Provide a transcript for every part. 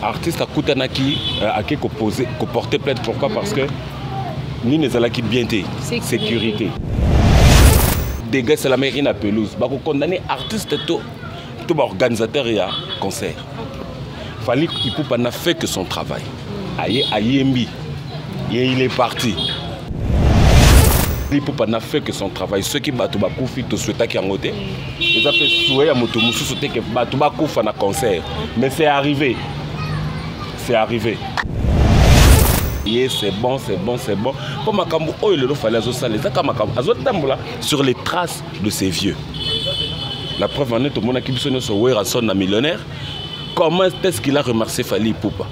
Artiste à Koutanaki a porté plainte. Pourquoi? Parce que ni les alaki bien sécurité. Dégâts c'est la mairie na pelouse. Bah condamner artiste tout organisateur et concert. Fallait qu'il Ipupa n'a fait que son travail. Ayembi, il est parti. Ipupa n'a fait que son travail. Ceux qui battent Bakoufi, tout souhaita qui en côté. Ils ont fait souhait à Motomoussou souhaiter que Batouba Kouf en a concert. Mais c'est arrivé. C'est arrivé. C'est bon, c'est bon, c'est bon. Pour Makambu, oh, il fallait sur les traces de ces vieux. La preuve en est, tout le monde qui a son millionnaire. Comment est-ce qu'il a remercié Fally Ipupa?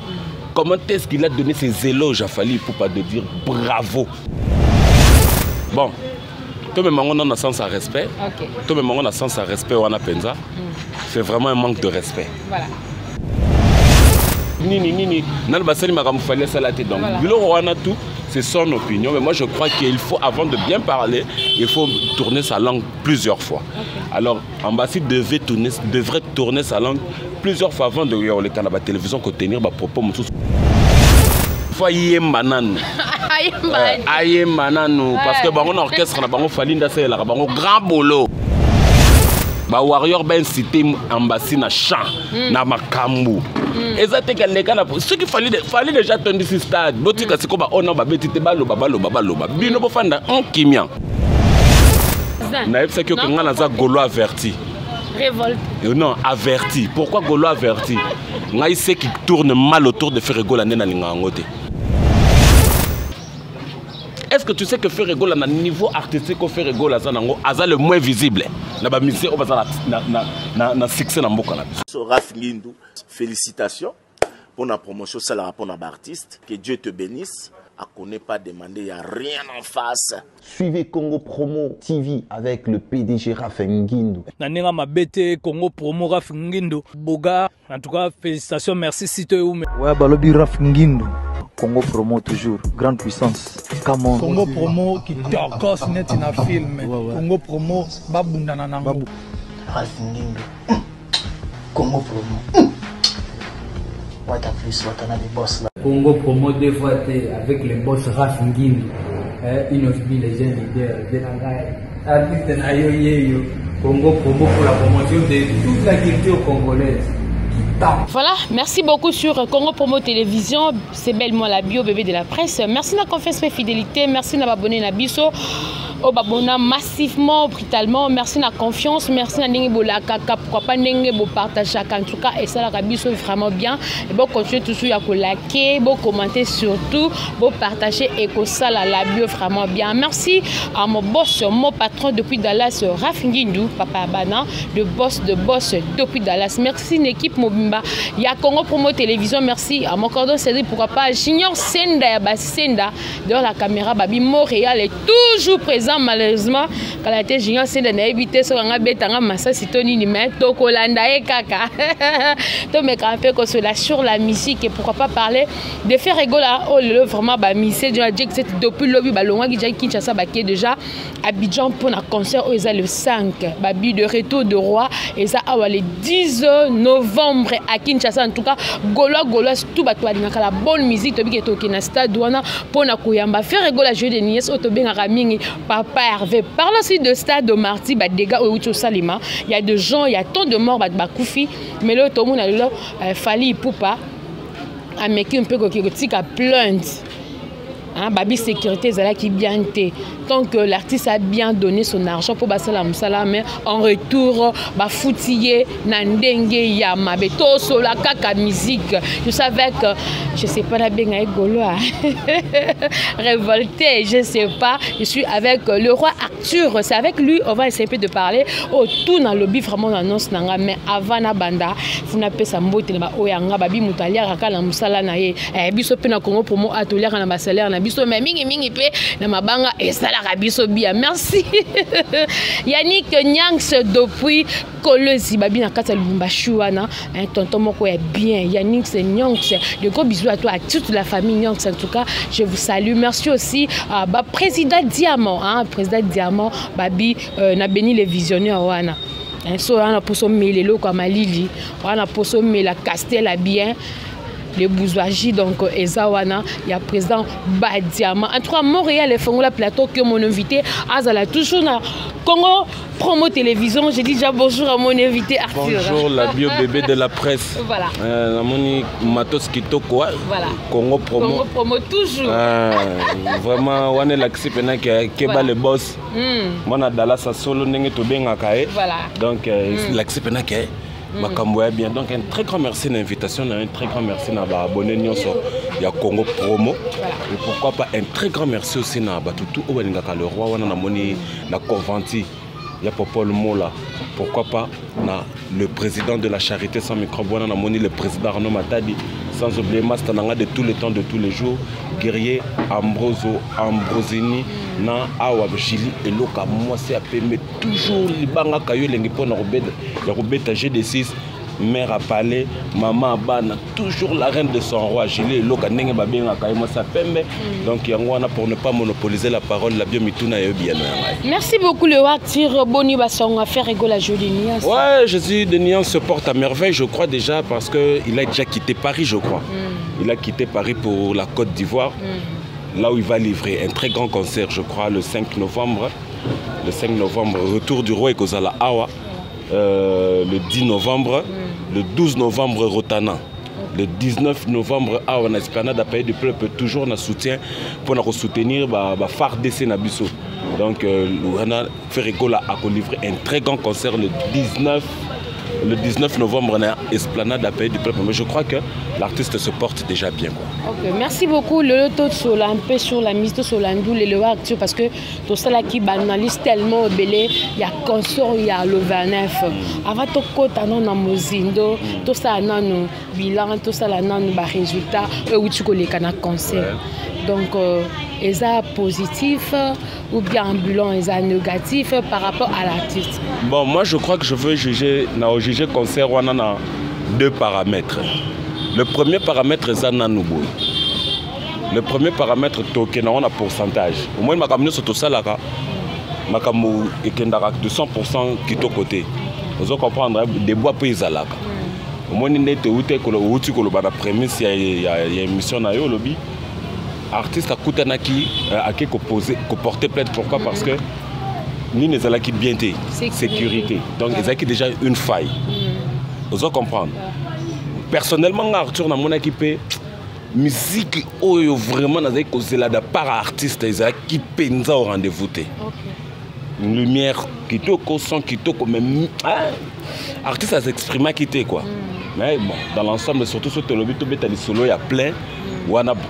Comment est-ce qu'il a donné ses éloges à Fally Ipupa de dire bravo? Bon, tout le monde a un sens à respect. Tout le monde a un sens à respect. C'est vraiment un manque de respect. Voilà. C'est son opinion, mais moi je crois qu'il faut, avant de bien parler, il faut tourner sa langue plusieurs fois. Alors, Ambassade devrait tourner sa langue plusieurs fois avant de regarder la télévision pour tenir des propos. Foyer manan. Aïe manan, parce que bon orchestre na bango falinda c'est la bango grand boulot. Ba warrior ben cité Ambassade na chant na makambu. Exactement les gars ce qu'il fallait déjà tenir ce stade. Botika c'est comme on a betité baloba. Bino bofanda en kimia. Naïf c'est que quand on a Golo averti. Révolte. Non, averti. Pourquoi Golo averti? Naïf c'est qui tourne mal autour de Ferrego la nena lingangote. Est-ce que tu sais que Ferrego a un niveau artistique au Ferrego a le moins visible? Félicitations pour la promotion, c'est la rapport d'artiste. Que Dieu te bénisse. À connaît pas demander, il n'y a rien en face. Suivez Congo Promo TV avec le PDG Raph Ngindu. Nanenga Mabete, Congo Promo Raph Ngindu. Boga, en tout cas, félicitations, merci si tu es où. Ouais, Balobi Raph Ngindu. Congo Promo toujours, grande puissance. Come on. Congo Promo qui t'orcose net in a film. Congo Promo, Babunda Nanango. Raph Ngindu. Congo Promo. What a plus, what a des boss là. Congo Promo deux fois avec le boss Raph Ngindu. Il offre les jeunes leaders de la artiste Nayo Congo Promo pour la promotion de toute la culture congolaise. Voilà, merci beaucoup sur Congo Promo Télévision. C'est bellement la bio bébé de la presse. Merci de la confiance et fidélité. Merci de abonner à Biso. Au babona massivement, brutalement. Merci de la confiance. Merci de la pourquoi pas de partager en tout cas. Et ça, la Biso est vraiment bien. Et bon, continuez toujours à liker, bon commenter surtout, bon partager et que ça, la bio vraiment bien. Merci à mon boss, mon patron depuis Dallas, Raph Ngindu, Papa Abana, le boss depuis Dallas. Merci une équipe Mobimba. Il y a Congo Promo Télévision. Merci à mon cordon Cédric, pourquoi pas Junior Senda, Senda. Dans la caméra, Babi Montréal est toujours présent. Malheureusement, quand la tête Junior Senda n'a évité ce qu'on a bétanga massa sitoni ni mais Tokolanda et Kaka. Donc mais quand on fait cela sur la musique et pourquoi pas parler de faire rigoler oh le vraiment bah misé de la depuis lobby balonga qui Kinshasa baké déjà Abidjan pour un concert où ils le 5 babi de retour de roi et ça le 10 novembre à Kinshasa en tout cas Golo tout bato alingaka la bonne musique tobi ke na stade wana pour na kuyamba faire rigoler jeu de nièce otobenga ramingi Papa Hervé. Parle aussi de stade de Marty, bah dégâts au Salima. Il y a des gens, il y a tant de morts, bah Koufi. Mais là, tout le monde a là, Fally Ipupa, a mécu un peu que plainte. Hein, babi sécurité, c'est là qui bien été. Tant que l'artiste a bien donné son argent pour Basalam Salam, mais en retour, bah foutiller, nandenge yama, beto sola kaka musique. Je savais que, je sais pas la bien avec Golo, révolté, je sais pas. Je suis avec le roi Arthur, c'est avec lui, on va essayer de parler. Oh, tout dans le lobby vraiment annonce nanga, mais avant la banda, vous n'avez pas sa mbote, na oyanga, babi mutalia, rakala musala na ye, biso pena Congo Promo atelier na basalaire na biso, mais mingi pe na mabanga et ça. Merci Yannick Nyangs depuis Kolosi Babi na kata Lubumbashi wana un tonton moko est bien Yannick Nyangs de gros bisous à toi à toute la famille Nyangs en tout cas je vous salue merci aussi à président Diamant président Diamant Babi na béni les visionnaires wana so on a pour sommer les locaux comme Malili on a pour sommer la Castel bien les bourgeoisie donc Ezawana, il y a président Badiama. En tout cas, Montréal et Fongola Plateau que mon invité Azala toujours na Congo Promo Télévision. Je dis déjà bonjour à mon invité Arthur. Bonjour la bio bébé de la presse. Voilà. Namoni Matos Kitoko. Voilà. Congo Promo. Congo Promo toujours. Vraiment, on est l'accès pendant que le boss. Moi na Dallas solo n'engé to benga kae. Voilà. Donc l'accès pendant que Makambo est bien. Donc un très grand merci de l'invitation, un très grand merci na ba abonné nyonso ya Congo Promo. Et pourquoi pas un très grand merci aussi na batutu obeningaka le roi wana na moni na Conventi. Il y a Popol Mola. Pourquoi pas le président de la charité sans microbe, le président Arnaud Matadi, sans oublier Mastananga de tous les temps, de tous les jours, guerrier Ambrosini, na Awa Chili et Loka, moi c'est à mais toujours les bangas kayo les nipons na Robeta GD6, mère à Palais, maman à Bana, toujours la reine de son roi, Gilles et Loka, Nenge Babenga kayo, moi ça pembe. Donc Yangwana pour ne pas monopoliser la parole, la biomituna et bien. Merci beaucoup le Waktir Boni Basson à faire rigoler la jolie Nias. Ouais, Jésus de Nias se porte à merveille, je crois déjà, parce qu'il a déjà quitté Paris, je crois. Il a quitté Paris pour la Côte d'Ivoire, là où il va livrer un très grand concert, je crois, le 5 novembre. Le 5 novembre, retour du roi et Kozala Awa. Le 10 novembre, le 12 novembre, Rotana. Le 19 novembre, on a Esplanade à Pays du Peuple, toujours un soutien pour nous soutenir le phare d'essai Nabiso. Donc, on a fait rigoler à livrer un très grand concert le 19 novembre, on a Esplanade à Pays du Peuple. Mais je crois que l'artiste se porte déjà bien. Quoi. Okay. Merci beaucoup. Le taux sur un peu sur la mise sur l'andou, le acteur parce que tout ça là qui banalise tellement belé, il y a concert, il y a le 29. Avant tout côté non na mozindo, tout ça non bilan, tout ça là non ba résultat où tu connais kana concert. Donc ils a positif ou bien ambulant, ils a négatif par rapport à l'artiste. Bon, moi je crois que je veux juger concert on a deux paramètres. Le premier paramètre est Zananoubo. Le premier paramètre token on a pourcentage. Au moins ma camino sur tout ça là, ma camo et kendara de 100% qui to côté. Vous comprendre des bois pays à la. Au moins il est outé que le outil que le bana prémisse il y a émission na yo lobby. Artiste à Koutanaki à qui porter plainte pourquoi parce que ni les alaki bien sécurité. Donc ils ont déjà une faille. Vous comprendre. Personnellement Arthur na mon équipe musique oyo vraiment na zai kozela da par artiste ils qui penza au rendez-vous té. Une lumière kitoko son kitoko même artiste à s'exprimer quitter quoi. Mais bon dans l'ensemble surtout sur le but beta les solo il y a plein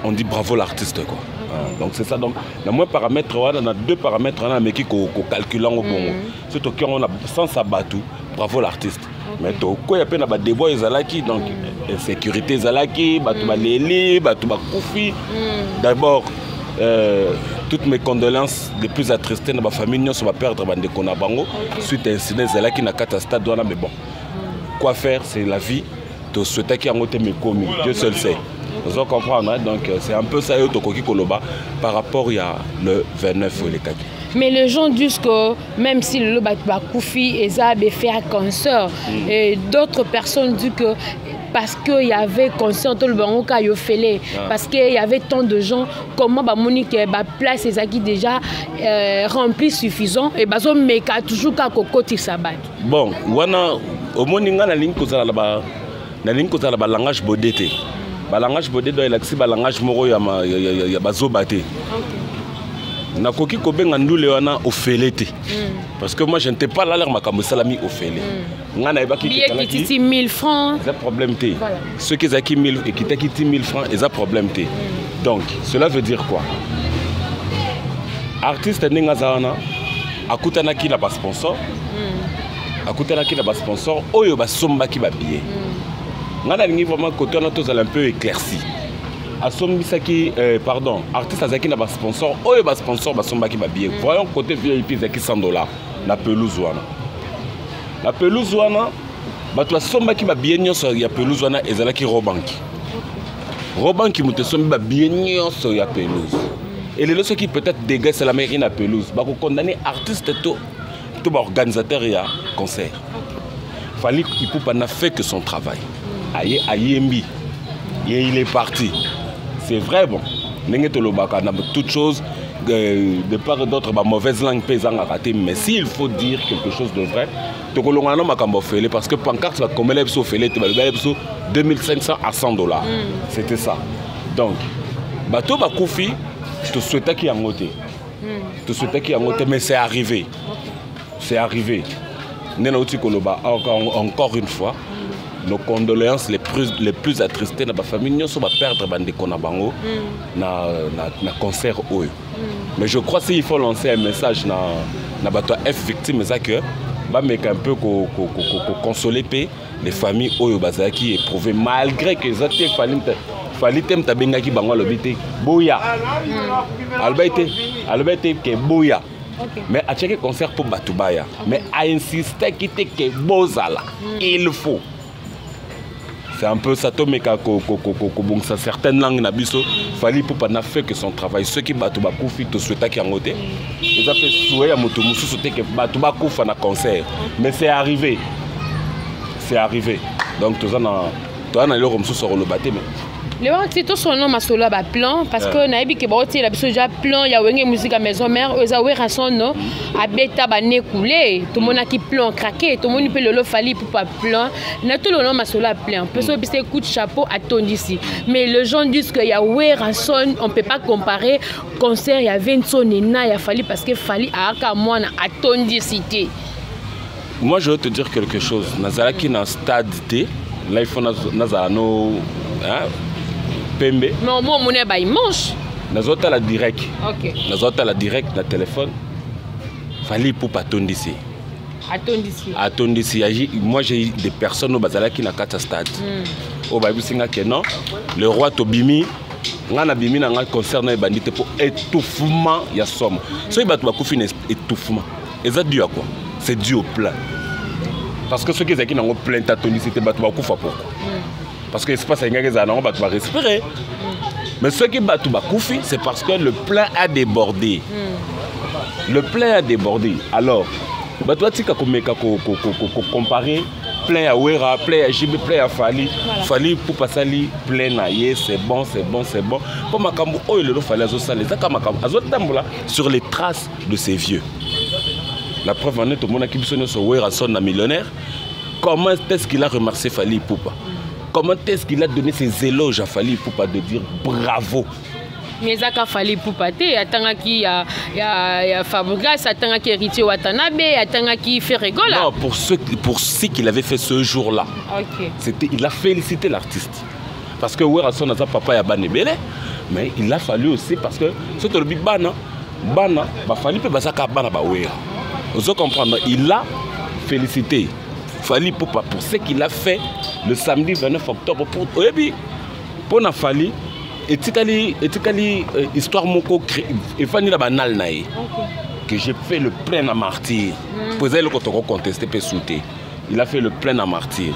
on dit bravo l'artiste quoi. Donc c'est ça donc le moins paramètre on a deux paramètres on a mais qui calculant au Congo. Surtout qu'on a sans sabatou bravo l'artiste. Mais quand il y a des débois ils donc sécurité zalaki batouba leli batouba koufi. D'abord toutes mes condoléances les plus attristées dans ma famille nous va perdre bande konabango suite à incident zalaki na catastrophe douana mais bon quoi faire c'est la vie to souhaiter qu'il y a un mes commis Dieu seul sait. Vous comprenez hein? Donc c'est un peu ça Tokoki Koloba par rapport il y a le 29 les cas. Mais les gens disent que même si le Koufi et Zab fait un concert, et d'autres personnes disent que parce qu'il y avait concert tout le bango parce qu'il y avait tant de gens, comment Monique la place est déjà remplie suffisant et bazo meka toujours qu'à côté sabat. Bon, wana au moninga na ligne kozala ba langage bodete. Ba langage bodete doit l'accès ba langage moro ya bazo baté. Na koki kobenga ndule wana ofelete parce que moi je n'étais pas là l'air makambo salami ofele ngana ebaki qui 1000 francs c'est problème té ceux qui zaki 1000 et qui t'aki 1000 francs ils a problème té donc cela veut dire quoi artiste ninga zaana akutana ki na ba sponsor akutana ki na ba sponsor oyo ba somba ki ba billet ngana lingi vraiment côté on tous un peu éclairci Assombisaki, pardon, artiste Azaki n'a pas sponsor, oh il sponsor, Basombaki va billet. Voyons côté VIP Zaki $100, la pelouse wana. La pelouse wana, batwa Sombaki va billet nyonso ya pelouse wana ezalaki Robanki. Robanki mute sombi va billet nyonso ya pelouse. Et les leçons qui peut-être dégagent c'est la mairie na pelouse. Bako condamner artiste tout organisateur ya concert. Fallait qu'il n'a fait que son travail. Aye ayembi. et il est parti. C'est vrai, bon. Toute chose, de part et d'autre, mauvaise langue paysanne à rater. Mais s'il faut dire quelque chose de vrai, parce que pancarte, comme elle est 2500 à $100. C'était ça. Donc, bateau Bakoufi, je te souhaitais qu'il y ait un côté. Je te souhaitais qu'il y ait un côté, mais c'est arrivé. C'est arrivé. Encore une fois, nos condoléances les plus attristées, la famille nous va perdre na concert. Mais je crois qu'il faut lancer un message na bateau F victime que mais un peu consoler les familles qui éprouvent malgré que ça fallait que bango lobité boya albete que boya. Mais à chaque concert pour Batubaya, mais à insister qu'il était que bozala, il faut. C'est un peu ça, certaines langues n'abisso, fallait pour pas faire que son travail. Ceux qui Batuba Koufi, tout souhaita qui en côté, ils ont fait souhait à Motomoussou souhaiter que Batuba Koufi en a concert. Mais c'est arrivé. C'est arrivé. Donc, tout ça, tu as le Romsou sur le bâtiment. Le wax tout son nom masolo ba plan parce que na ebi ke ba oti la biso ja plan ya wenge musique à maison mère eza wera son no abeta ba nekoulé tout mona ki plan craqué tout moni pe lolo fali pour pas plan na tout le nom masolo a plan parce que c'est coup de chapeau à ton ici mais les gens disent que ya wera son on peut pas comparer concert ya Vincent Nena ya fali parce que fali aka mona à ton ici. Moi je veux te dire quelque chose nazala ki na stade T là il faut nazala no hein Pembe. Non, moi, mon nez, il mange. Nous autres, la direct. Ok. Nous autres, la direct, la téléphone. Fallait pour attendre ici. Attendre ici. Moi, j'ai des personnes au Bazala qui n'ont pas de stade. Au Baïbou Singa, que non. Le roi Tobimi, on a bimi dans un concert dans les bandits pour étouffement. Il y a somme. Si il y a un étouffement, et ça dû à quoi? C'est dû au plein. Parce que ceux qui ont plein d'attendre ici, c'est Batouba parce que l'espace est gagné, on va respirer. Mais ceux qui battent Koufi, c'est parce que le plein a débordé. Le plein a débordé. Alors, tu as comparé plein à Ouera, plein à Jibé, plein à Fali. Fali pour passer à plein à Yé, c'est bon, c'est bon, c'est bon. Pour Makambo, il fallait sur les traces de ces vieux. La preuve en est, tout le monde qui est sur Ouera son millionnaire. Comment est-ce qu'il a remercié Fali Poupa? Comment est-ce qu'il a donné ses éloges à Fali Poupa de dire bravo? Mais ça a Fali Poupa, il y a Fabregas, il y a Héritier Watanabe, il y a Ferregola. Non, pour ce qu'il avait fait ce jour-là, il a félicité l'artiste. Parce que Werason a papa et Banebele, mais il a fallu aussi parce que c'est le big bana, Fali Poupa Bana Bawera. Vous comprenez? Il a félicité Fali Poupa pour ce qu'il a fait le samedi 29 octobre pour na Fali et tikali histoire moko et Fani la banal nae que j'ai fait le plein à martyr pour ça le contesté peut sauter il a fait le plein à martyr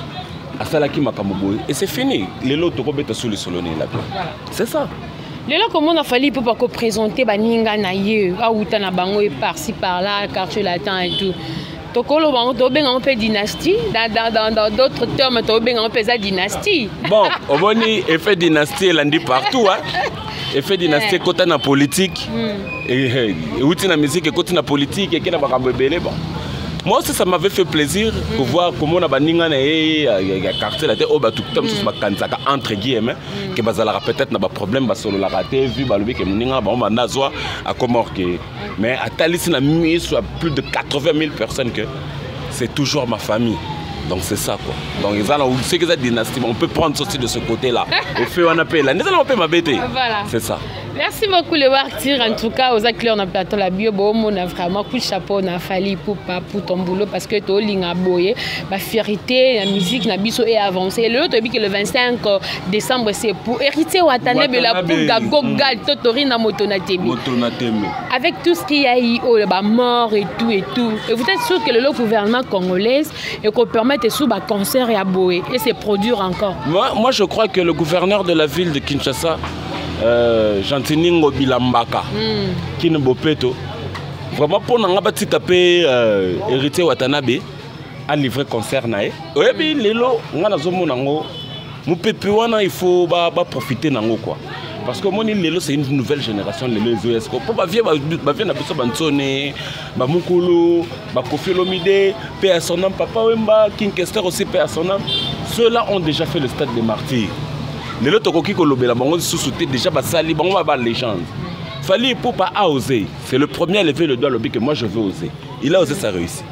à Salaki Makamoboy et c'est fini les lots to beta sous les solonés là c'est ça. Le là comment on a fallu pour pas présenter baninga naie à outana bango et par-ci par-là quartier latin et tout. Tokolo on peut dynastie dans d'autres termes on peut ça dynastie. Bon, on va dire effet dynastie elle dit partout hein. Effet dynastie côté na politique et outil na musique et côté na politique et qui na ba belé bon. Moi aussi ça m'avait fait plaisir de voir comment on a baninga na quartier là au ba tout comme ça kanzaka entre guillemets que bazala peut-être na ba problème ba solo la raté vu ba lobi que ninga ba on nazwa à Comorque. Mais à Thalys, on a mis sur plus de 80 000 personnes que c'est toujours ma famille. Donc c'est ça quoi. Donc c'est que cette dynastie, on peut prendre aussi de ce côté-là. Et fait on appelle là. Nous allons pas m'embêter. Voilà. C'est ça. Merci beaucoup le Wartir en tout cas aux acteurs on a plateau la bio on a vraiment coup de chapeau on a fallu pour ton boulot parce que to linga boye ma fierté la musique na biso est avancée le autre dit que le 25 décembre c'est pour hériter Watanabe la pour gagogal totori na motonatebi avec tout ce qu'il y a eu ba mort et tout et vous êtes sûr que le gouvernement congolais et qu'on permette sous ba concert et à boye et c'est produire encore. Moi je crois que le gouverneur de la ville de Kinshasa Jantiningo Bilambaka qui ne bopeto vraiment pour n'anga bati tapé héritier Watanabe a livré concert nae oui lelo nga nazomona ngo Mon pépé, il faut profiter nango quoi. Parce que mon lelo c'est une nouvelle génération lelo ESCO. Pour ma vie na biso bantsone, ba mukulu, ba Kofi Olomide, paix à son âme, Papa Wemba, King Kester aussi paix à son âme. Ceux-là ont déjà fait le stade des martyrs. Lelo tokoki kolobela bango sous-souté déjà ba sali bango ba légende. Fally Ipupa a osé. C'est le premier à lever le doigt lobby que moi je veux oser. Il a osé, ça réussit.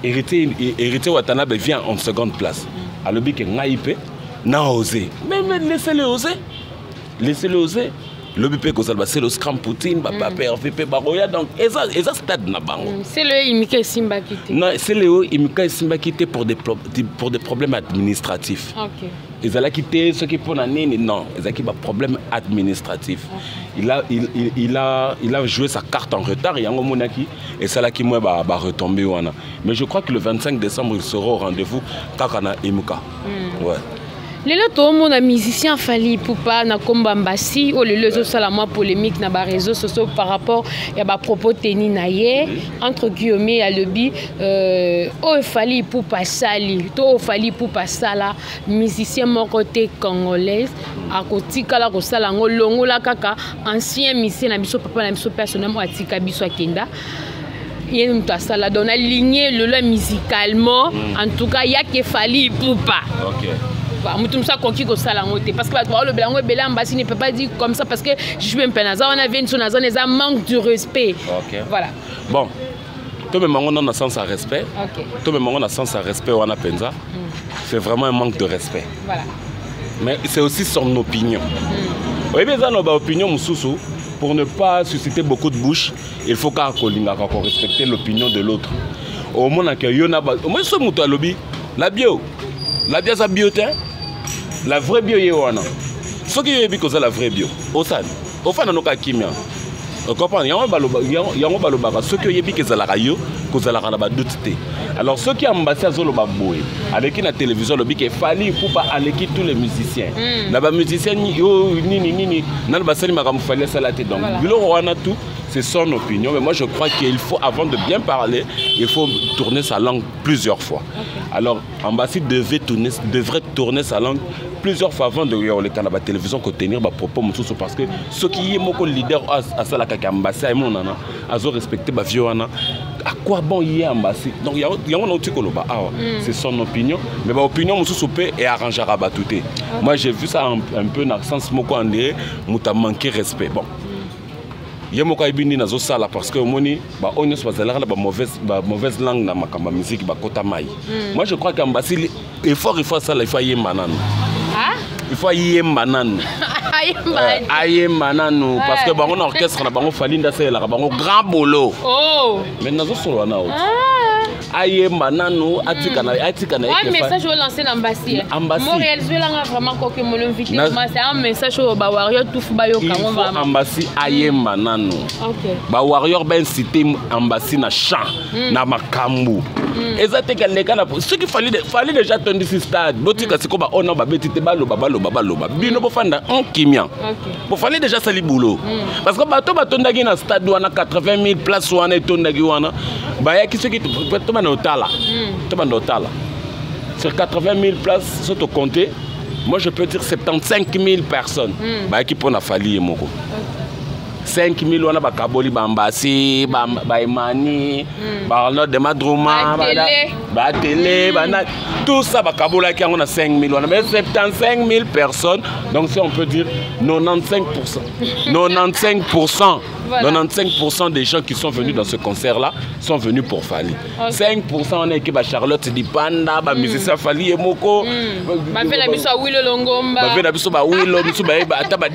Héritier Watanabe vient en seconde place. À lobby que Ngaïpe n'a osé. Mais laissez-le oser. Laissez-le oser. Le BP c'est le scram Poutine, RVP Baroya, donc et ça stade na bango. C'est le Imika Simba quitté. Non, c'est le Imika Simba quitté pour des problèmes administratifs. OK. Ils allaient quitter ceux qui font l'année, non, ils ont des problèmes administratifs. Okay. Il a joué sa carte en retard, il y a un monaki et c'est là qui va retomber. Mais je crois que le 25 décembre il sera au rendez-vous Kakana Imuka. Ouais. Lelo to mon musicien Fally Ipupa na Kombambasi o lelo zo sala moi polémique na ba réseaux sociaux par rapport ya ba propos teni na ye entre guillemets à lebi o Fally Ipupa sali to Fally Ipupa sala musicien mon côté congolais a kotika la ko sala ngolongo la kaka ancien musicien na biso papa na biso personnellement atika biso akenda. Il y a une tasse là, on a ligné le lot musicalement. En tout cas, il y a que Fally Ipupa. Ok. Parce que le Bélan ne peut pas dire comme ça parce que je suis un peu naza. On avait une zone, un manque de respect. Ok. Voilà. Bon. Tout le monde a un sens à respect. Ok. Tout le monde a un sens à respect. On a penza. C'est vraiment un manque de respect. Voilà. Mais c'est aussi son opinion. Oui, mais ça, nos opinions, Moussoussou. Pour ne pas susciter beaucoup de bouche, il faut qu'on respecte l'opinion de l'autre. Au moins, il y a ce mot à lobby. La bio, c'est biotin. La vraie bio, il y a ce qui est la vraie bio. Au fan, on a kimia. Vous comprenez? Il y a un ceux qui ont la radio, alors ceux qui ont embassé à Zolobaboué, avec la télévision, le bic est Fally Ipupa avec tous les musiciens. Les musiciens, c'est son opinion. Mais moi je crois qu'il faut, avant de bien parler, il faut tourner sa langue plusieurs fois. Alors Ambassi devrait tourner sa langue plusieurs fois avant de regarder la télévision pour tenir des propos parce que ce qui est mon leader à ça la Ambassi et mon nana a respecté ma vie à quoi bon y est Ambassi donc il y a un autre koloba c'est son opinion mais ma opinion mon peut et arranger à batouter. Moi j'ai vu ça un peu dans le sens moko andé muta manqué respect bon. Il y a beaucoup de choses parce que on mauvaise langue dans ma musique moi je crois qu'Ambassi il faut ça il faut y banane. Il faut y banane. Aïe manano parce que on orchestre na bango Falinda c'est la bango grand bolo. Oh. Mais nazo solo na autre. Aïe manano atika na. Ouais message au lancer l'Ambassi. Montréal je là vraiment que mon invité c'est un message au ba warrior tout ba yo kango vraiment. Ambassi aïe manano. OK. Ba warrior ben cité Ambassi na chant na makambu. Ezate les kana ce qu'il fallait déjà tenir ce stade. Botika c'est comme on ba betite baloba. Bino bofanda en kimia. Pour fallait déjà sali boulot. Parce que bato batondaki na stade wana 80 000 places wana etondaki wana. Ba ya kiso ki to bana otala. To bana otala. Sur 80 000 places sont au compter. Moi je peux dire 75 000 personnes. Ba qui pona Fally moko. 5 000 wana bakaboli bambasi baimani barno de madruma ba télé tout ça bakabola qui on a 5 000 wana mais 75 000 personnes donc si on peut dire 95% 95% voilà. 95% des gens qui sont venus dans ce concert là sont venus pour Fally. 5% on a équipe à Charlotte Dipanda ba musicien Fally Moko ba fait la biso à Willow Longomba ba fait la biso ba Willow biso ba ata ba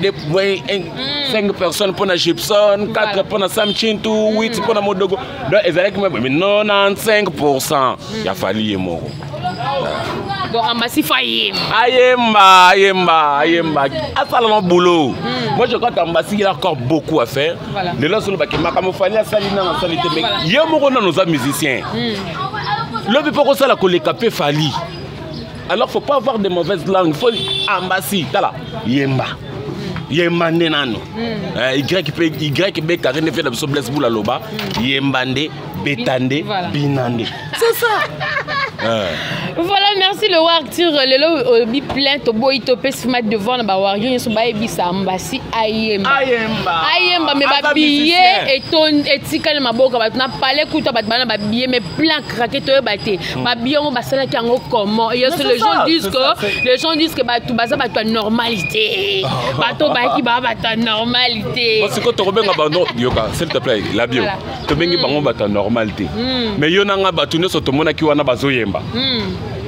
5 personnes pour Gibson, 4 pour Sam Chintu, 8 pour Modogo. Donc, ils allaient même 95%. Il a fallu y mort. Donc, Ambassi faillit. Ayemba. À ça, le boulot. Moi, je crois qu'Ambassi a encore beaucoup à faire. Les gens sont là, comme Fally a sali dans la salité. Mais il y a nos musiciens. Le but pour ça, la collecte Fally. Alors, il ne faut pas avoir de mauvaises langues. Il faut Ambassi. Yemba. Yembande nano. Y carré fait la blesse boula loba. Yembande, bétande, binande. C'est ça. Voilà, merci le Arthur. Le bi plainte au boy topé se mettre devant la wario ils sont ba ebisa mbasi ayemba mais ba billet et ton etika na maboka ba na palais kuta ba bana ba billet mais plein craqué to ba té ba billet on ba sala ki ngo comment et les gens disent que ba tout baza ba ta normalité ba to ba ki ba ta normalité parce que to robenga bando yoka s'il te plaît la bio to bengi bango ba ta normalité mais yo nanga ba tu ne so to mona ki wana bazoyemba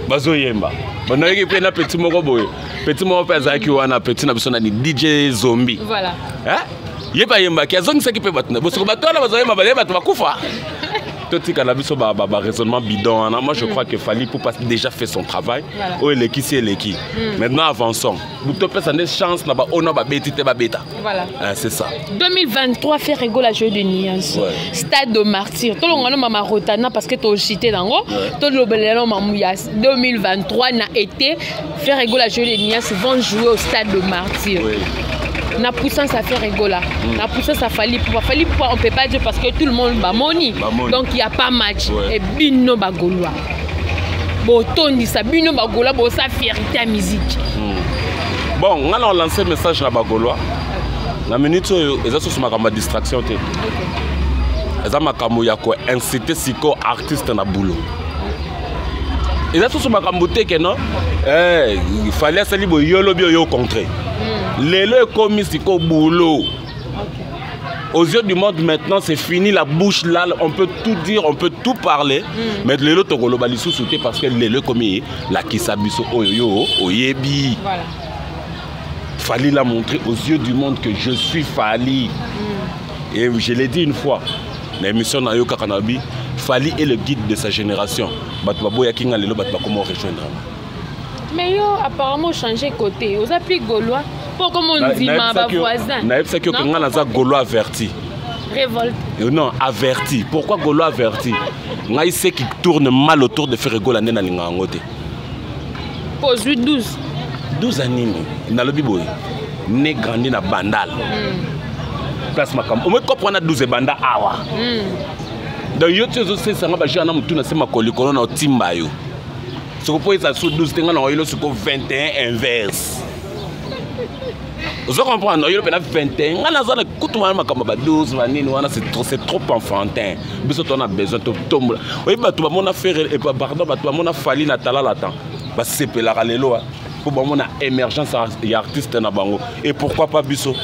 bazoyemba banoyeki pe na petit moko boye petit moko pe azaki wana petit na biso na ni DJ Zombie voilà yeba yemba ki azongisa ki pe batuna bosoko batona bazoyemba bale batu bakufa totika na biso ba raisonnement bidon. Moi je crois que Fally Ipupa déjà fait son travail o eleki si eleki maintenant avançons buto pesa ne chance na ba ona ba betite ba beta voilà c'est ça 2023 fait rigole à jeu de nuance stade de martyr to longana mama rotana parce que to chité dango to lobelelo mamuya 2023 na été fait rigole à jeu de nuance vont jouer au stade de martyr na puissance à faire rigola na puissance à Fally Ipupa on peut pas dire parce que tout le monde ba moni donc il y a pas match et bino bagoloa botondi sa bino bagoloa bo sa fierté à musique bon on a lancé message na bagoloa na minute eza so makamba distraction te eza makambo ya ko inciter siko artiste na boulot eza so makambo te que non il fallait sali bo yolo bio yo contre lelo comme siko boulot. Aux yeux du monde maintenant c'est fini la bouche là on peut tout dire on peut tout parler mais lelo to globali sous-sauté parce que lelo comme la kisabiso oyo oyebi voilà Fally l'a montré aux yeux du monde que je suis Fally et je l'ai dit une fois l'émission na yo kakanabi Fally est le guide de sa génération batu baboya kinga lelo batu bakoma rejoindre mais yo apparemment changé côté aux applis gaulois pour comment on dit ma voisin na epsa que nga naza gaulois averti révolte non averti pourquoi gaulois averti nga il sait qui tourne mal autour de faire rigoler na linga ngote pose 12 années na lobi boy né grandi na bandal place makam o me comprendre 12 banda awa donc yo tu sais ça nga ba jana mutu na sema kolikolo na timba yo ce que pour ça sous 12 tenga na yo siko 21 inverse vous comprenez, il y a 21 ans, c'est trop enfantin. On a besoin de tomber. Oui, on a fait pardon, on a fallu Natala l'attend. Parce que c'est la ralelo pour on a émergence artiste na bango. Et pourquoi pas Bisso?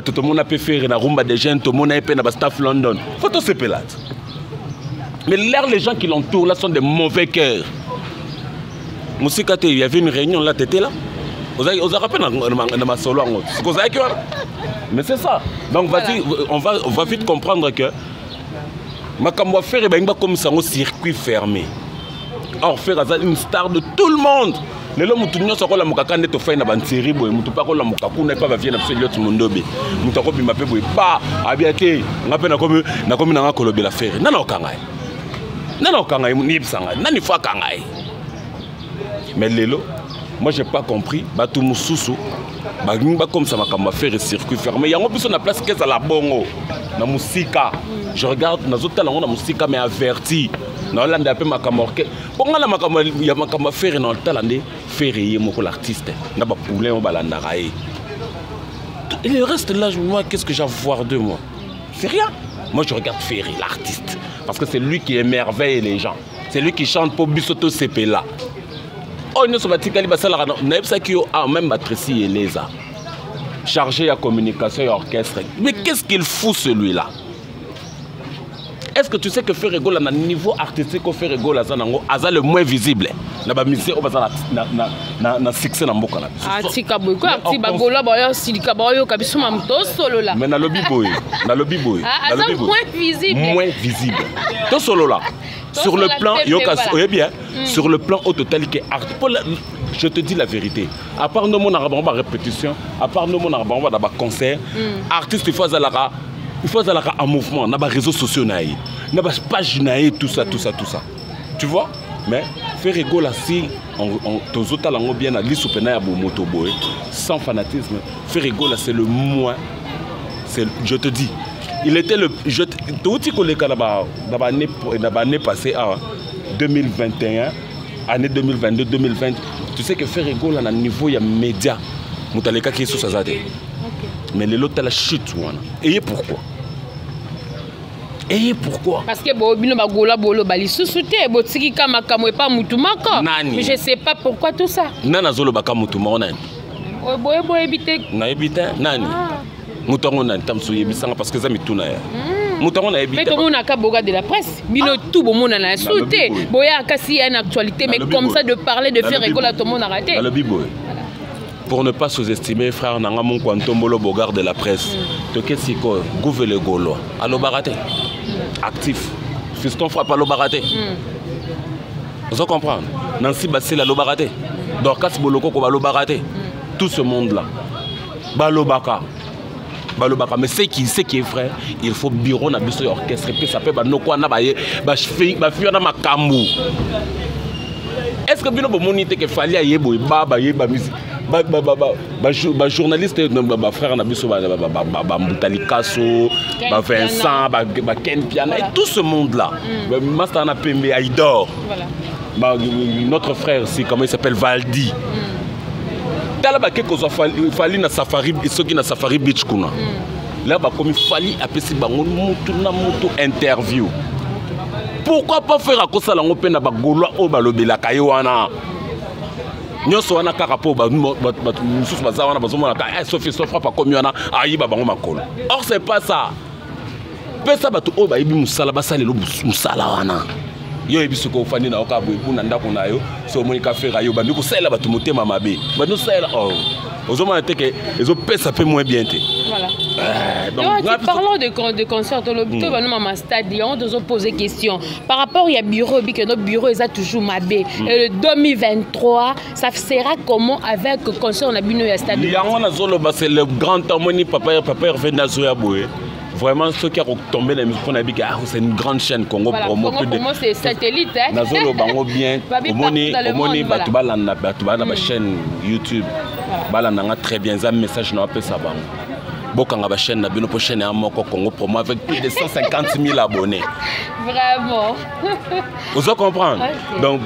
Tout le monde a pu faire la rumba des jeunes, tout le monde a pu faire staff London. Photo c'est pelate. Mais l'air les gens qui l'entourent là sont des mauvais cœurs. Moussika, il y avait une réunion là, t'étais là? Vous avez rappelé dans ma solo mais c'est ça. Donc on va vite comprendre que Makambo faire comme ça un circuit fermé. Or faire une star de tout le monde. Les hommes tout le monde sont là mukaka neto fait na série boy mutu pa ko la mukaku na pas va venir na l'autre mondobe. Mutu ko bima pe boy pas abiate ngape na komi na ngakolobe la faire. Nana okangai. Nana okangai ni bisanga. Nani fa kangai. Mais lelo moi j'ai pas compris batu mususu ba comme ça makamba faire un circuit fermé yango biso na place qu'est-ce la bongo na musika je regarde na zotala na musika mais averti na landa pe makamorke bonga la makamba ya makamba faire na talande faire yé moko l'artiste na ba poulain on balanda raé et le reste là moi qu'est-ce que j'ai à voir de moi c'est rien moi je regarde Ferry l'artiste parce que c'est lui qui émerveille les gens c'est lui qui chante pour Bisoto Sepela. On ne se bat pas à la même Patricie et Leza chargé à communication et orchestre. Mais qu'est-ce qu'il fout celui-là? Est-ce que tu sais que faire rigoler à un niveau artistique ou faire rigoler à le moins visible? La musique on va na succès na mboka na. Ah tika boy ko artiste bagola ba silika ba yo kabiso mamto solo là. Mais na lobby boy, moins visible. Moins visible. To solo là. Sur le plan, sur le plan au total qui est art. Je te dis la vérité. À part nos mon répétition, à part nos mon concert, artiste il faut un mouvement, na réseaux sociaux naï, na page naï, tout ça. Tu vois? Mais faire rigoler si on tozotal en bien à l'isopena ya moto boy, sans fanatisme, faire rigoler c'est le moins. Je te dis. Il était le tout petit collègue là-bas passé 2021, année 2022-2020, tu sais que faire égale à un niveau, il y a média. Moutaleka qui est sous sa zade. Mais les lots, la chute. Et pourquoi? Et pourquoi? Parce que bino bagola bolo bali susute botiki kama kamwe pas mutumaka. Mais je sais pas pourquoi tout ça. Nana zolo baka mutumaka nani? Boye ebite. Na ebite nani? Mutongo nani tamsu yebisanga parce que ça mituna ya. Mutongo na ebite. Mais tout le monde a qu'à boga de la presse. Bino tout le monde a sauté. Boya kasi y a une actualité mais comme ça de parler de faire rigolo tout le monde a raté. Le bibo. Pour ne pas sous-estimer, frère Nangamon Kwantombolo Bogard de la presse, Tokesiko, Gouve le Gaulois, Allo Baraté, actif, fiston frappe Allo Baraté. Vous comprenez? Nancy Bassil Allo Baraté, Dorcas Boloko Allo Baraté, tout ce monde-là. Balobaka. Balobaka. Mais c'est qui est frère, il faut bureau na biso orchestre, puis ça peut no quoi na baye, ba fiona na makambu. Est-ce que bino bomonité que fallait yebo baba yeba musique? Journaliste, frère Nabiso, Moutali Kasso, Vincent, Ken Piana, et tout ce monde-là. Master Napembe, Aïdor. Notre frère aussi, comment il s'appelle, Valdi. Talaba Keko Fali na Safari, Isoki na Safari Beach Kuna. Là, comme il fallait appeler Moto interview. Pourquoi pas faire à cause de la Gaulois au Balobela Kayoana? Nous sommes en train or c'est pas ça. Pesa batu oba ibi musala basale lo musala wana. Yo ebiso ko fani na okabo ipuna ndako na yo so monika fera yo bandi ko sala batu motema mabe. Bandi sala oh. Ozoma teke ezo pesa pe moins bien te. Voilà. Parlons de concert, l'hôpital va nous à stade, on doit poser question. Par rapport au bureau, notre bureau est toujours mabé. Et le 2023, ça sera comment avec le concert on a bien au stade? C'est le grand temps, papa revient à Zoyaboué. Vraiment, ceux qui ont tombé dans la musique, on a dit que c'est une grande chaîne Congo Promo. Congo Promo, c'est satellite. Nazolo Bango bien. Omoni Batubala na chaîne YouTube. Balananga très bien. Un message n'a pas ça. Bokanga ba chaîne na bino po chaîne Amoko Congo Promo avec plus de 150 000 abonnés. Vraiment. Vous comprenez? Okay. Donc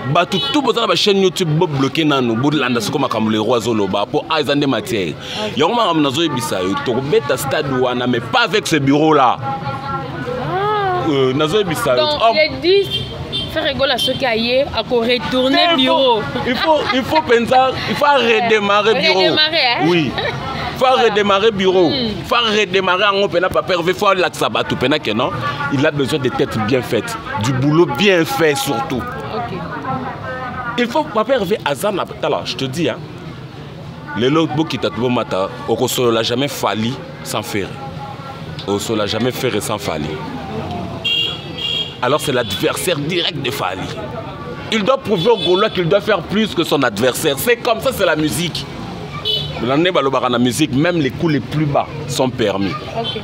tout besoin ba chaîne YouTube bloqué nanu Boudlanda soko makamule roi Zoloba pour aizande matière. Yoma amnazo ebisa yo to beta stade wana mais pas avec ce bureau là. Nazo ebisa yo. Donc les 10 faire rigoler à ceux qui aillent à retourner bureau. Il faut penser, il faut redémarrer bureau. Redémarrer hein? Oui. Il faut redémarrer bureau. Il faut redémarrer en open up. Il faut l'accès tout pena que non. Il a besoin de têtes bien faites, du boulot bien fait surtout. Okay. Il faut pas perdre Azam. Je te dis hein. Le logbook qui t'a trouvé matin, au sol l'a jamais fallu sans faire. Au sol l'a jamais fait sans fallu. Alors c'est l'adversaire direct de Fali. Il doit prouver au Gaulois qu'il doit faire plus que son adversaire. C'est comme ça, c'est la musique. La musique, même les coups les plus bas sont permis. Okay.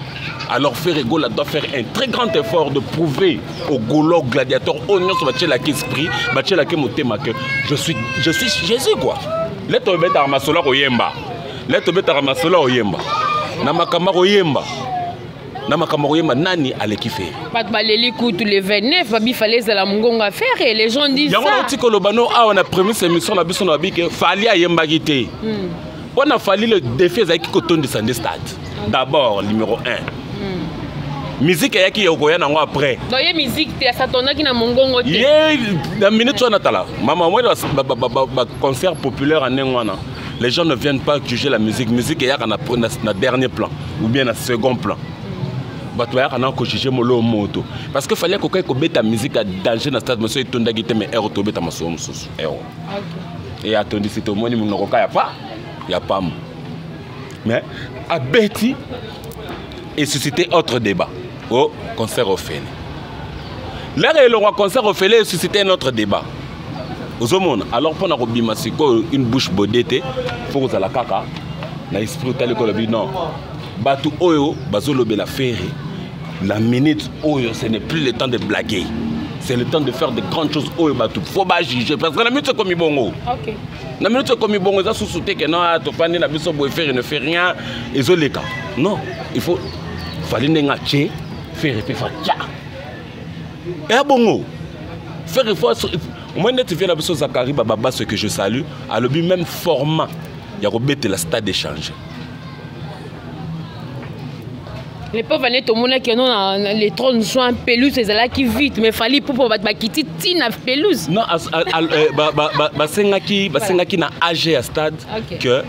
Alors Ferregola doit faire un très grand effort de prouver aux Gaulois, aux gladiateurs, aux nions sur l'esprit, que je suis Jésus quoi. Let me mettre à Masola Oyemba. Let me mettre à Masola Oyemba. Namakama Oyemba. Nani allait kiffer. Pas de baléli tous les 29, il fallait la mungonga faire et les gens disent ça. On a prévu cette émission la bison na bike fallait ayemba gité. On a fallu le défi avec coton de Sandé Stade. D'abord numéro 1. Musique yaki yokoya nango après. Donc y musique ça tonna qui na mungongo té. La minute on atala. Maman moi concert populaire en Ngwana. Les gens ne viennent pas juger la musique. Musique y a na dernier plan ou bien na second plan. Parce qu'il fallait que quelqu'un ait musique à danger dans le stade, monsieur, il y a mais et attendu, c'est au moins, il n'y a pas. Il n'y a pas. Mais à Betty, et suscité autre débat au concert au Félé. Là, le concert au Félé suscité un autre débat. Alors, pour une bouche bodée, il faut que vous ayez la caca. L'esprit tel non. Batu Oyo, Bazolo Bela Ferré. La minute Oyo, ce n'est plus le temps de blaguer. C'est le temps de faire de grandes choses Oyo Batu. Faut pas juger. Parce que la minute c'est comme Ibongo. Ok. La minute c'est comme Ibongo. Ça sous-souté que non, tu pas né la biso boefer, il ne fait rien. Et zo les cas. Non, il faut. Fallait n'engager, faire et faire tcha. Et à Bongo. Faire effort. Au moins, tu viens à Zakari Baba, ce que je salue, à le même format. Il y a le stade d'échange. Les pauvres années, tout le monde qui ont les trônes sont en pelouse, c'est là qui vite, mais il fallait pour quitter Tina pelouse. Non, c'est na âge à stade que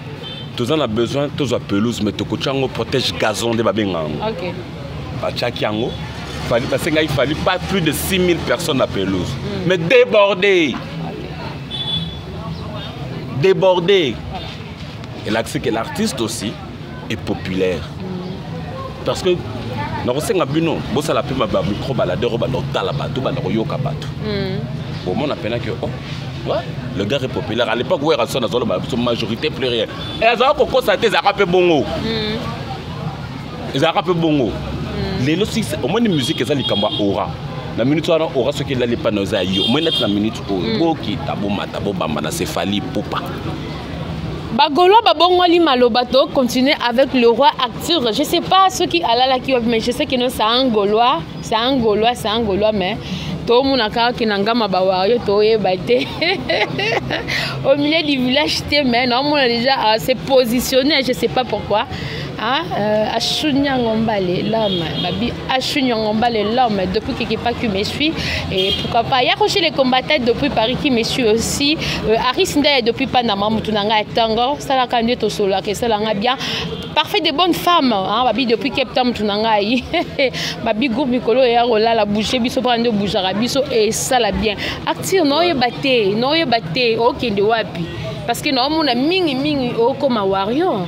tous en a besoin, tous en pelouse, mais tout le protège gazon de Babenga. Ok. Il fallait pas plus de 6000 personnes à pelouse, mais débordé. Débordé. Et là, c'est que l'artiste aussi est populaire. Parce que dans le Sénat, il y a un micro baladeur qui le gars est populaire. À l'époque, où il y a une majorité plus rien. Et ils ont ils ont bongo. Au moins, la musique est aura. La minute aura ce qu'il a les panneaux à yo. Au moins, la minute c'est Fali Poupa. Bagolo babongoli malobato continuer avec le roi Arthur. Je sais pas ceux qui alala qui mais je sais que non c'est un Gaulois, mais tout le monde a quand qui n'engama bawario to yebate. Au milieu du village mais non on a déjà s'est positionné, je sais pas pourquoi. Achunyangombalé l'homme, babi Achunyangombalé l'homme depuis quelque part qui me suit et pourquoi pas. Il y a aussi les combattants depuis Paris qui me suit aussi. Aris Ndaya depuis Panama Mutunanga et Tango, ça la candidat au solo que ça l'a bien. Parfait de bonnes femmes, babi depuis Cape Town Mutunanga yi. Babi groupe Mikolo et Arola la boucher biso prendre boujara biso et ça la bien. Active non yebate, OK de wapi. Parce que non mon mingi au comme warrior.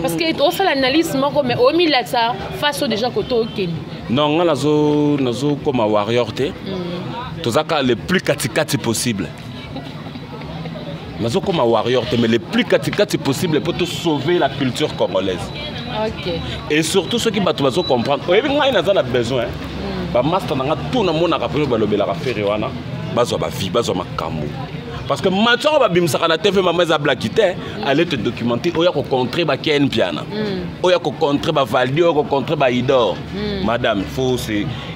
Parce qu'on fait l'analyse, mais au milieu de ça, face aux gens qui sont non, on a comme un warrior, tout ça le plus katikati possible. On a comme un warrior, mais le plus katikati possible pour te sauver la culture congolaise. Okay. Et surtout ceux qui vont comprendre, on a besoin. Tout le monde a rappelé parce que maintenant, on TV allez te documenter. On a rencontré Ken Piana. On a rencontré Valdi, on a rencontré Idor. Madame,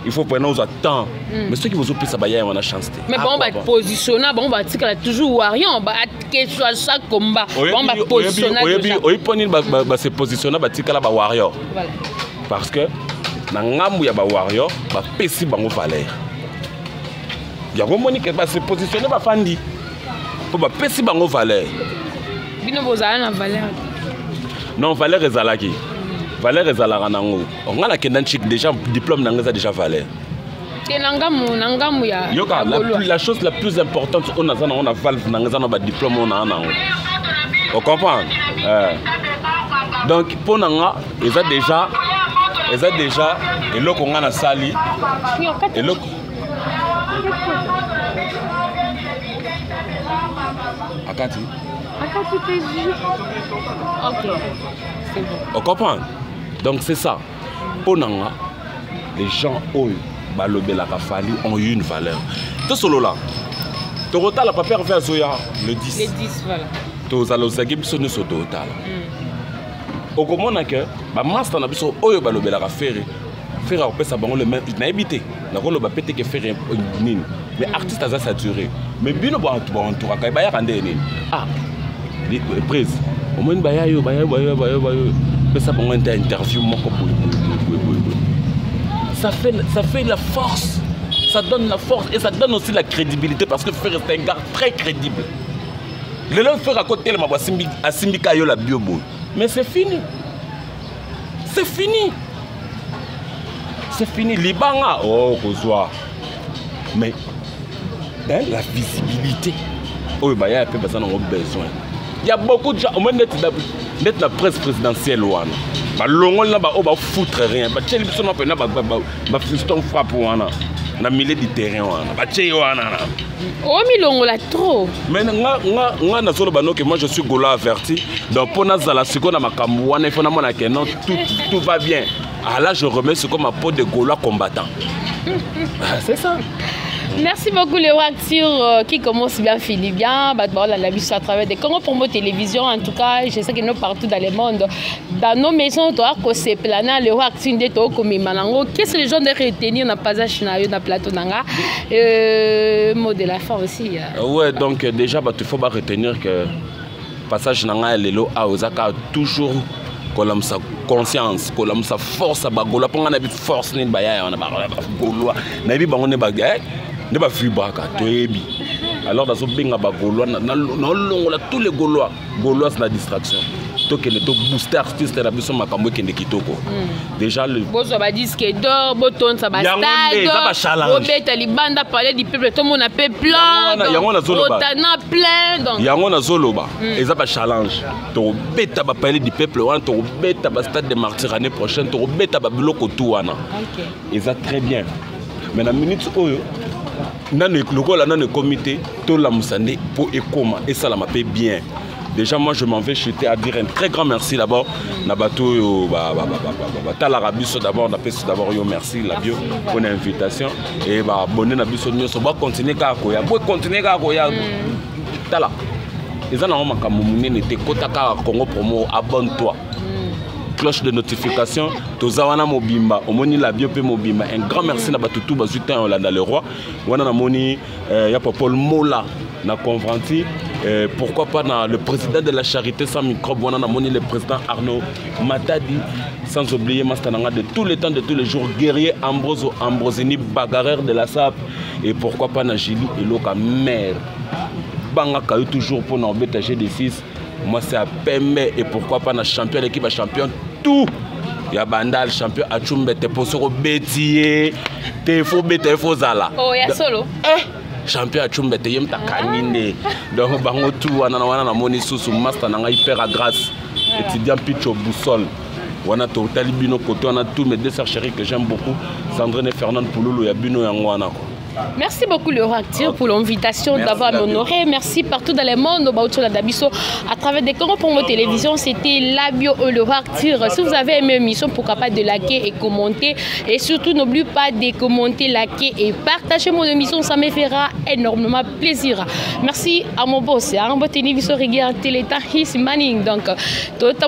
il faut prendre nos temps. Mais ceux qui vous ont pris ça, on a chance. Mais bon, on va positionner, on va dire toujours warrior, on va quelque chose à chaque combat. On va positionner. On va se positionner, on va dire que warrior. Parce que dans le y a warrior, on va péter bango valeur. Il y a un qui va se positionner, on va fandi. Pour pas péter bango valeur. Bino bozana valeur. Non, valeur est zalaki. Valeur est zalaranango. On a la kendanchik déjà diplôme n'anga déjà valeur. Nangamu ya. Yoka la chose la plus importante on a valve n'anga na diplôme on a nango. On comprend. Donc pour nanga ils ont déjà et là qu'on a na sali et là Akati. Ok, c'est bon. On comprend. Donc c'est ça. Pour Nanga, les gens ont eu une valeur. Tout solo là. Total la papier faire Zoya le 10. Le 10 voilà. Tous allons s'agir sur nous total. Au comment que ba master na biso oyo balobela ka faire on peut savoir le même na habité. Na ko lo ba pété que faire nini. Mais artiste a saturé. Mais bino ba entoura ka ba ya kande nini. Ah. Les prises. Au moins ba yo. Mais ça bon interview moko ça fait la force. Ça donne la force et ça donne aussi la crédibilité parce que Frère est un gars très crédible. Le long faire à côté le mabasimbi asimbika yo la biobo. Mais c'est fini. C'est fini. C'est fini. Libanga, oh, Kozoa. Mais hein, la visibilité. Oh, bah, il y a un peu besoin. Il y a beaucoup de gens, au moins d'être la presse présidentielle. Bah, l'ongle là, bah, bah, foutre rien. Bah, tchèli, ça n'a pas bah, fiston frappe. On a milieu du terrain. Bah, tchèli, oh, mais l'ongle là, trop. Mais moi, je suis Gola averti. Donc, pour nous, tout va bien. Ah là, je remets ce comme ma peau de Gola combattant. C'est ça. Merci beaucoup Léo Arthur qui commence bien, finit bien. La vie à travers des Congo Promo Télévision. En tout cas, je sais que nous partout dans le monde. Dans nos maisons, tu as que plana Léo Arthur de to comme Malango. Qu'est-ce que les gens de retenir na passage na yo na plateau nanga mot de la fin aussi. Ouais, donc déjà il faut pas retenir que passage nanga lelo a ozaka toujours comme sa conscience, comme sa force à bagola pour nga na bi force ni baya on a bagola na bi bango ne bagay ne ba fibraka toyebi. Alors dans ce binga bagolo na longola tous les gaulois c'est la distraction. Donc il est booster artiste la biso makambo kende kitoko. Déjà le bozo ba disque d'or, boton ça ba stade. Robeta libanda parler du peuple tout le monde a peu plein. Yango na zoloba. Otana plein donc. Yango na zoloba. Et ça ba challenge. To beta ba parler du peuple wana to beta ba stade de martyrs l'année prochaine to beta ba biloko tout wana. OK. Et ça très bien. Mais la minute oyo nane lokola nane comité to la musande pour ekoma et ça la m'appelle bien. Déjà moi je m'en vais chuter à dire un très grand merci d'abord Nabato Talarabiso d'abord d'abord yo merci la bio pour l'invitation et bah bonne Nabiso nous on va continuer kakoya pour continuer kakoya tala ils en ont makambo munene te kotaka Congo Promo abonne-toi cloche de notification tozawana mobimba omoni la bio pe mobimba un grand merci na batutu bazuta Hollande le roi wana na moni ya Paul Mola na conventi pourquoi pas dans le président de la charité sans microbe wana na moni le président Arnaud Matadi sans oublier Mastananga de tous les temps de tous les jours guerrier Ambrosini bagarreur de la SAP et pourquoi pas na Julie Eloka mère banga kayo toujours pour n'embêter G6 moi c'est à Pembe et pourquoi pas na champion l'équipe à champion tout ya bandal champion a chumbe te posoko betier te fo bete fo zala oh ya solo champion a chumbe te yem takaninde donc bango tout wana na moni susu master na hyper à grâce étudiant Picho Boussole wana to talibino koto wana tous mes deux sœurs chéries que j'aime beaucoup Sandrine et Fernande Pouloulou ya bino yango wana ko. Merci beaucoup Léo Arthur pour l'invitation d'avoir m'honoré. Merci partout dans le monde à travers des Congo Promo Télévision. C'était Labio Léo Arthur. Si vous avez aimé l'émission, pourquoi pas de liker et commenter. Et surtout, n'oubliez pas de commenter, liker et partager mon émission. Ça me fera énormément plaisir. Merci à mon boss. Mon télévision regarde Télétan His Manning. Donc, tout le temps,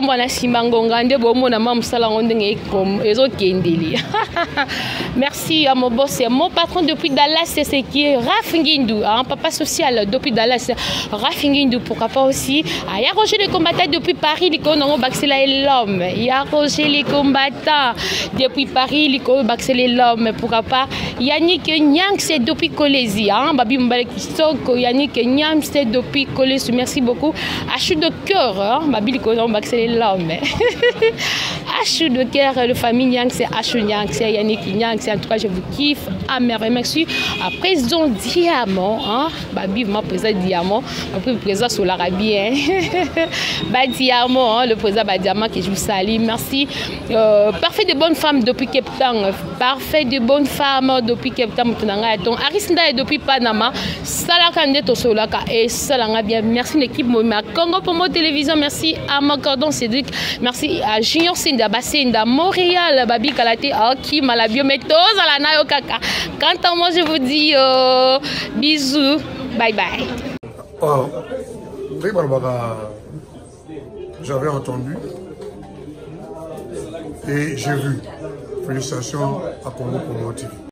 merci à mon boss. Mon patron depuis Dallas. C'est ce qui est Rafinguindou, un papa social depuis Dallas. Rafinguindou, pourquoi pas aussi. Il y a Roger les combattants depuis Paris, l'icône Baxela et l'homme. Il y a Roger les combattants depuis Paris, l'icône Baxela et l'homme. Pourquoi pas. Yannick Nyang, c'est depuis Colésie. Babi Mbalek Soko, Yannick Nyang, c'est depuis Colésie. Merci beaucoup. Achou de cœur, Babi l'icône Baxela et l'homme. Achou de cœur, le famille Nyang, c'est Achou Nyang, c'est Yannick Nyang. En tout cas, je vous kiffe. À merveille. Merci. À présent diamant, Babi ma présent diamant, après présent sur l'Arabie, diamant, le présent diamant que je vous salue, merci. Parfait de bonnes femmes depuis Cape Town, parfait de bonnes femmes depuis Cape Town, Arisnda depuis Panama, Salakande Tosolaka et Salanga bien, merci l'équipe Moima Congo Promo Télévision, merci à Macordon Cédric, merci à Junior Sinda Bassinda, Montréal, Babi Kalate, Aki Malabio Métos, à la Nayo Kaka. Quant à moi, je vous dis bisous, bye bye. Oh, j'avais entendu et j'ai vu. Félicitations à Congo Promo TV.